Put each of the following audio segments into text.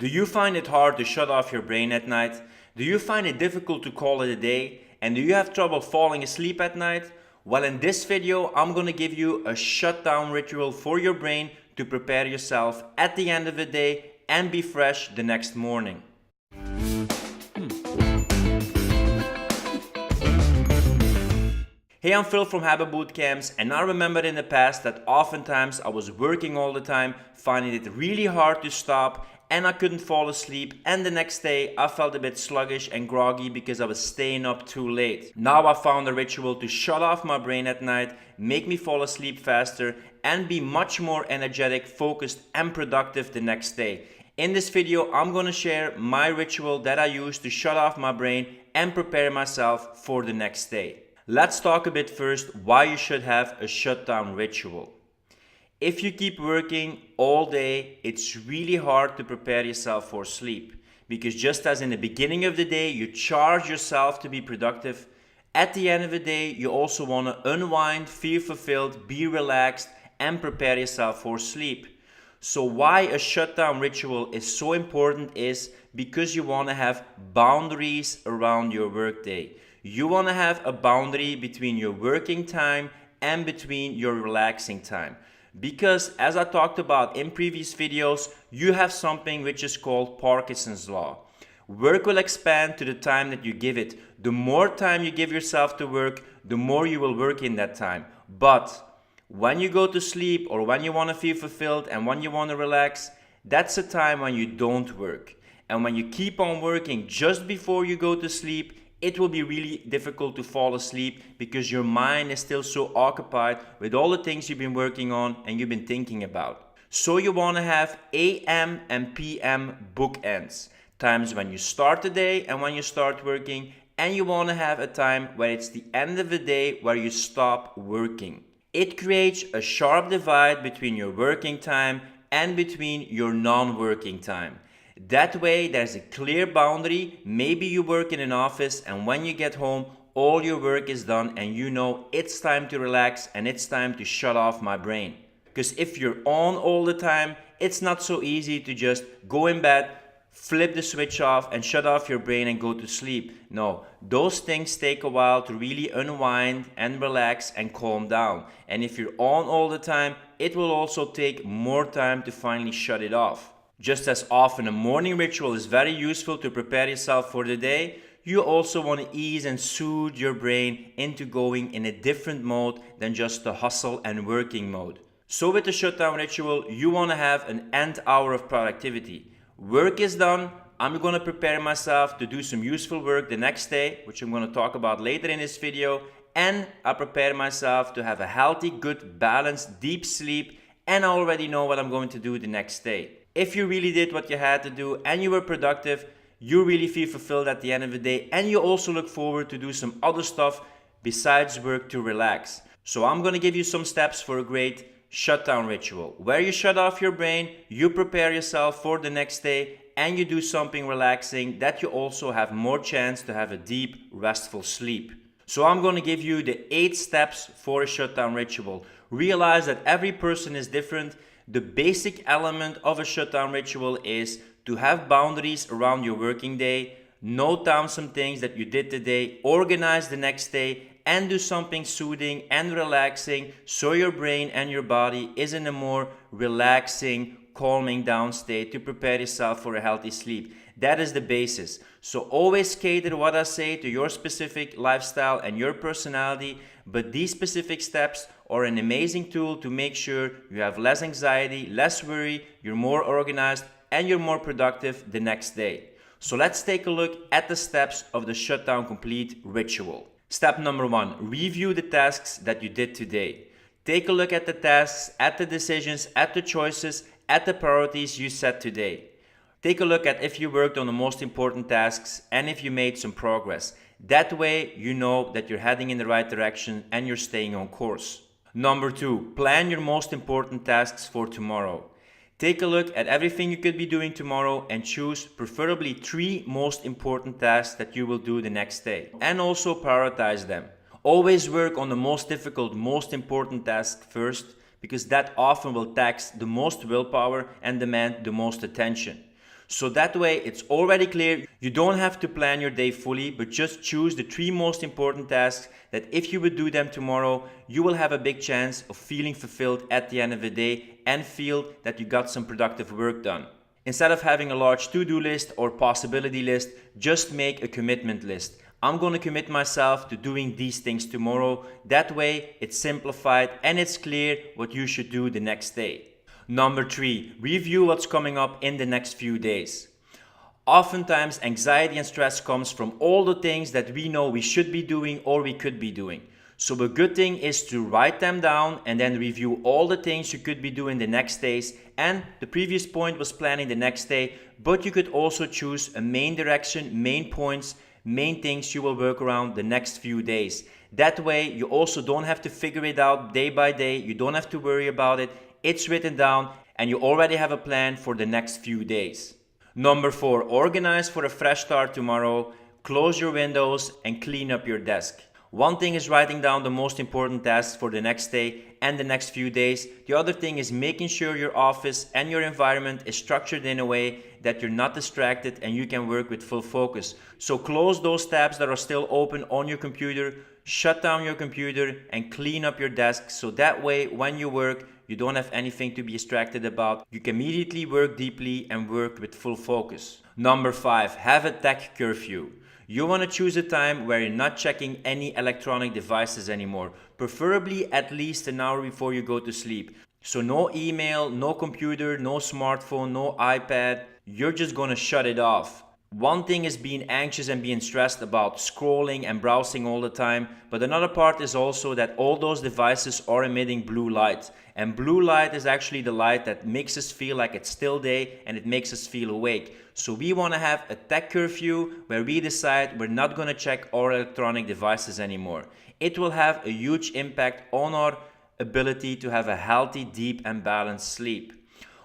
Do you find it hard to shut off your brain at night? Do you find it difficult to call it a day? And do you have trouble falling asleep at night? Well, in this video, I'm gonna give you a shutdown ritual for your brain to prepare yourself at the end of the day and be fresh the next morning. Hey, I'm Phil from Habit Bootcamps, and I remember in the past that oftentimes I was working all the time, finding it really hard to stop, and I couldn't fall asleep, and the next day I felt a bit sluggish and groggy because I was staying up too late. Now I found a ritual to shut off my brain at night, make me fall asleep faster, and be much more energetic, focused, and productive the next day. In this video, I'm gonna share my ritual that I use to shut off my brain and prepare myself for the next day. Let's talk a bit first why you should have a shutdown ritual. If you keep working all day, it's really hard to prepare yourself for sleep, because just as in the beginning of the day you charge yourself to be productive, at the end of the day you also want to unwind, feel fulfilled, be relaxed, and prepare yourself for sleep. So why a shutdown ritual is so important is because you want to have boundaries around your workday. You want to have a boundary between your working time and between your relaxing time. Because as I talked about in previous videos, you have something which is called Parkinson's law. Work will expand to the time that you give it. The more time you give yourself to work, the more you will work in that time. But when you go to sleep, or when you want to feel fulfilled and when you want to relax, that's a time when you don't work. And when you keep on working just before you go to sleep, it will be really difficult to fall asleep because your mind is still so occupied with all the things you've been working on and you've been thinking about. So you want to have AM and PM bookends, times when you start the day and when you start working, and you want to have a time where it's the end of the day where you stop working. It creates a sharp divide between your working time and between your non-working time. That way there's a clear boundary. Maybe you work in an office and when you get home all your work is done and you know it's time to relax and it's time to shut off my brain. Because if you're on all the time, it's not so easy to just go in bed, flip the switch off and shut off your brain and go to sleep. No, those things take a while to really unwind and relax and calm down. And if you're on all the time, it will also take more time to finally shut it off. Just as often a morning ritual is very useful to prepare yourself for the day, you also want to ease and soothe your brain into going in a different mode than just the hustle and working mode. So with the shutdown ritual, you want to have an end hour of productivity. Work is done, I'm going to prepare myself to do some useful work the next day, which I'm going to talk about later in this video, and I prepare myself to have a healthy, good, balanced, deep sleep, and I already know what I'm going to do the next day. If you really did what you had to do and you were productive, you really feel fulfilled at the end of the day, and you also look forward to do some other stuff besides work to relax. So I'm going to give you some steps for a great shutdown ritual where you shut off your brain, you prepare yourself for the next day, and you do something relaxing that you also have more chance to have a deep, restful sleep. So I'm going to give you the 8 steps for a shutdown ritual. Realize that every person is different. The basic element of a shutdown ritual is to have boundaries around your working day, note down some things that you did today, organize the next day, and do something soothing and relaxing so your brain and your body is in a more relaxing, calming down state to prepare yourself for a healthy sleep. That is the basis. So always cater what I say to your specific lifestyle and your personality, but these specific steps are an amazing tool to make sure you have less anxiety, less worry, you're more organized, and you're more productive the next day. So let's take a look at the steps of the shutdown complete ritual. Step number 1, review the tasks that you did today. Take a look at the tasks, at the decisions, at the choices, at the priorities you set today. Take a look at if you worked on the most important tasks and if you made some progress. That way you know that you're heading in the right direction and you're staying on course. Number 2, plan your most important tasks for tomorrow. Take a look at everything you could be doing tomorrow and choose preferably 3 most important tasks that you will do the next day. And also prioritize them. Always work on the most difficult, most important task first, because that often will tax the most willpower and demand the most attention. So that way it's already clear. You don't have to plan your day fully, but just choose the 3 most important tasks that if you would do them tomorrow, you will have a big chance of feeling fulfilled at the end of the day and feel that you got some productive work done. Instead of having a large to-do list or possibility list, just make a commitment list. I'm going to commit myself to doing these things tomorrow. That way it's simplified and it's clear what you should do the next day. Number 3, review what's coming up in the next few days. Oftentimes, anxiety and stress comes from all the things that we know we should be doing or we could be doing. So a good thing is to write them down and then review all the things you could be doing the next days. And the previous point was planning the next day, but you could also choose a main direction, main points, main things you will work around the next few days. That way, you also don't have to figure it out day by day. You don't have to worry about it. It's written down and you already have a plan for the next few days. Number 4, organize for a fresh start tomorrow. Close your windows and clean up your desk. One thing is writing down the most important tasks for the next day and the next few days. The other thing is making sure your office and your environment is structured in a way that you're not distracted and you can work with full focus. So close those tabs that are still open on your computer, shut down your computer and clean up your desk so that way when you work, you don't have anything to be distracted about. You can immediately work deeply and work with full focus. Number 5, have a tech curfew. You want to choose a time where you're not checking any electronic devices anymore, preferably at least an hour before you go to sleep. So no email, no computer, no smartphone, no iPad. You're just going to shut it off. One thing is being anxious and being stressed about scrolling and browsing all the time, but another part is also that all those devices are emitting blue light. And blue light is actually the light that makes us feel like it's still day and it makes us feel awake. So we want to have a tech curfew where we decide we're not going to check our electronic devices anymore. It will have a huge impact on our ability to have a healthy, deep and balanced sleep.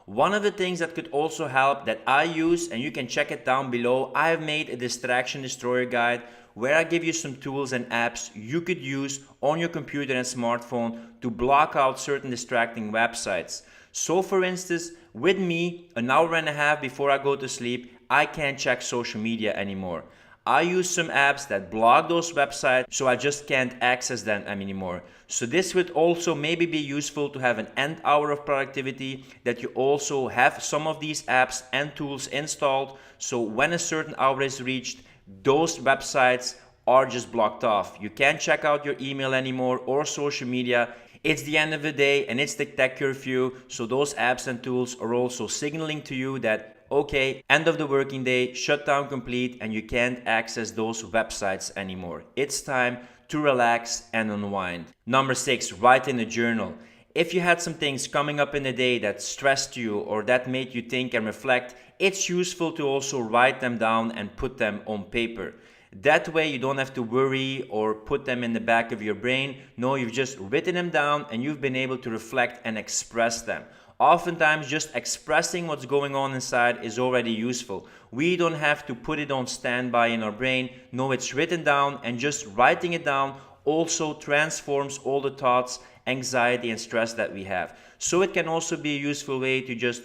One of the things that could also help that I use, and you can check it down below, I have made a distraction destroyer guide where I give you some tools and apps you could use on your computer and smartphone to block out certain distracting websites. So for instance, with me, an hour and a half before I go to sleep, I can't check social media anymore. I use some apps that block those websites so I just can't access them anymore. So this would also maybe be useful to have an end hour of productivity, that you also have some of these apps and tools installed so when a certain hour is reached, those websites are just blocked off. You can't check out your email anymore or social media. It's the end of the day and it's the tech curfew, so those apps and tools are also signaling to you that okay, end of the working day, shutdown complete, and you can't access those websites anymore. It's time to relax and unwind. Number 6, write in a journal. If you had some things coming up in the day that stressed you or that made you think and reflect, it's useful to also write them down and put them on paper. That way you don't have to worry or put them in the back of your brain. No, you've just written them down and you've been able to reflect and express them. Oftentimes just expressing what's going on inside is already useful. We don't have to put it on standby in our brain. No, it's written down, and just writing it down also transforms all the thoughts, anxiety and stress that we have. So it can also be a useful way to just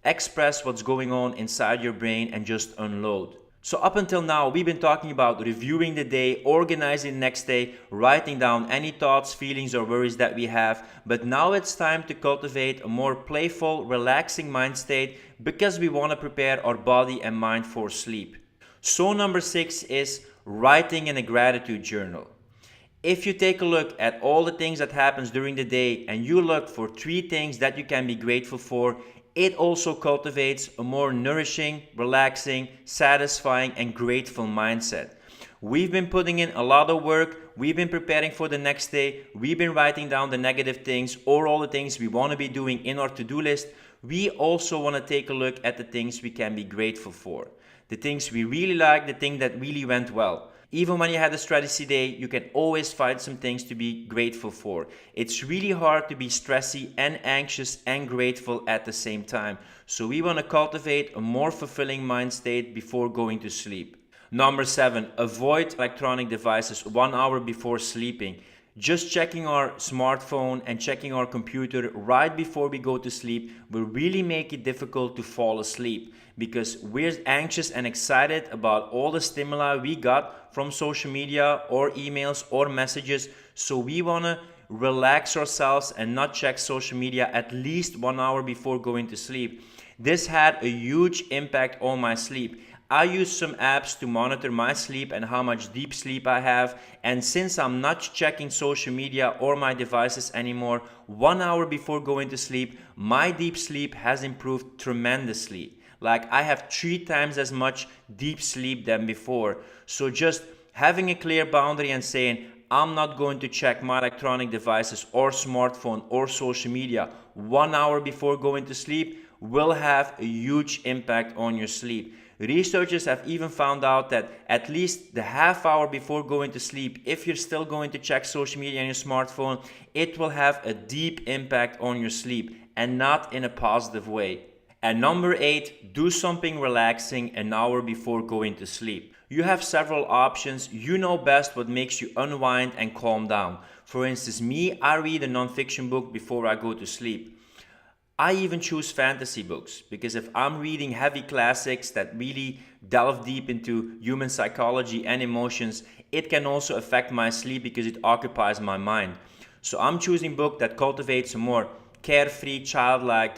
express what's going on inside your brain and just unload. So up until now, we've been talking about reviewing the day, organizing the next day, writing down any thoughts, feelings or worries that we have. But now it's time to cultivate a more playful, relaxing mind state because we want to prepare our body and mind for sleep. So number 6 is writing in a gratitude journal. If you take a look at all the things that happens during the day and you look for 3 things that you can be grateful for, it also cultivates a more nourishing, relaxing, satisfying and grateful mindset. We've been putting in a lot of work, we've been preparing for the next day, we've been writing down the negative things or all the things we want to be doing in our to-do list. We also want to take a look at the things we can be grateful for. The things we really like, the thing that really went well. Even when you had a stressy day, you can always find some things to be grateful for. It's really hard to be stressy and anxious and grateful at the same time. So we want to cultivate a more fulfilling mind state before going to sleep. Number 7, avoid electronic devices 1 hour before sleeping. Just checking our smartphone and checking our computer right before we go to sleep will really make it difficult to fall asleep. because we're anxious and excited about all the stimuli we got from social media or emails or messages. So we want to relax ourselves and not check social media at least 1 hour before going to sleep. This had a huge impact on my sleep. I use some apps to monitor my sleep and how much deep sleep I have, and since I'm not checking social media or my devices anymore 1 hour before going to sleep, my deep sleep has improved tremendously. Like, I have 3 times as much deep sleep than before. So just having a clear boundary and saying, I'm not going to check my electronic devices or smartphone or social media 1 hour before going to sleep will have a huge impact on your sleep. Researchers have even found out that at least the half hour before going to sleep, if you're still going to check social media on your smartphone, it will have a deep impact on your sleep, and not in a positive way. And number 8, do something relaxing an hour before going to sleep. You have several options. You know best what makes you unwind and calm down. For instance, me, I read a non-fiction book before I go to sleep. I even choose fantasy books because if I'm reading heavy classics that really delve deep into human psychology and emotions, it can also affect my sleep because it occupies my mind. So I'm choosing a book that cultivates a more carefree, childlike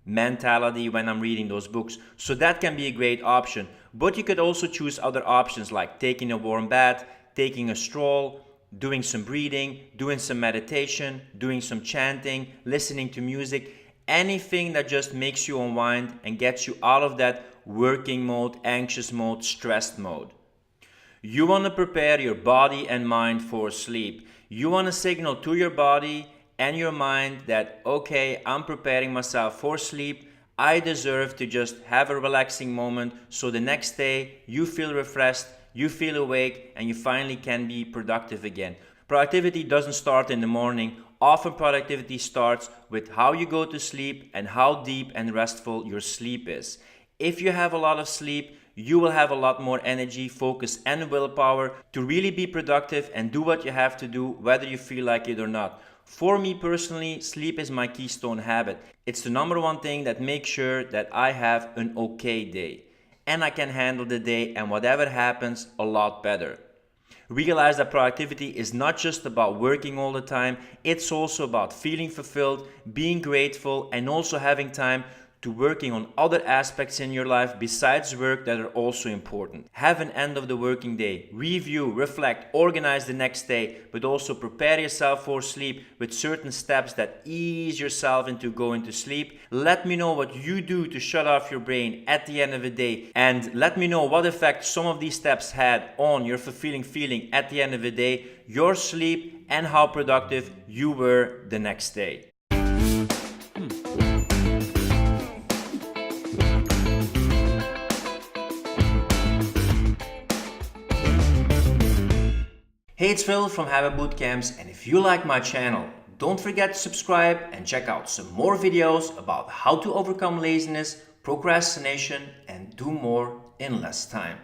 mentality when I'm reading those books. So that can be a great option. But you could also choose other options like taking a warm bath, taking a stroll, doing some breathing, doing some meditation, doing some chanting, listening to music. Anything that just makes you unwind and gets you out of that working mode, anxious mode, stressed mode. You want to prepare your body and mind for sleep. You want to signal to your body and your mind that, okay, I'm preparing myself for sleep. I deserve to just have a relaxing moment so the next day you feel refreshed, you feel awake, and you finally can be productive again. Productivity doesn't start in the morning. Often productivity starts with how you go to sleep and how deep and restful your sleep is. If you have a lot of sleep, you will have a lot more energy, focus, and willpower to really be productive and do what you have to do, whether you feel like it or not. For me personally, sleep is my keystone habit. It's the number one thing that makes sure that I have an okay day. And I can handle the day and whatever happens a lot better. Realize that productivity is not just about working all the time, it's also about feeling fulfilled, being grateful, and also having time to working on other aspects in your life besides work that are also important. Have an end of the working day, review, reflect, organize the next day, but also prepare yourself for sleep with certain steps that ease yourself into going to sleep. Let me know what you do to shut off your brain at the end of the day, and let me know what effect some of these steps had on your fulfilling feeling at the end of the day, your sleep, and how productive you were the next day. Hey, it's Phil from Habit Bootcamps, and if you like my channel, don't forget to subscribe and check out some more videos about how to overcome laziness, procrastination, and do more in less time.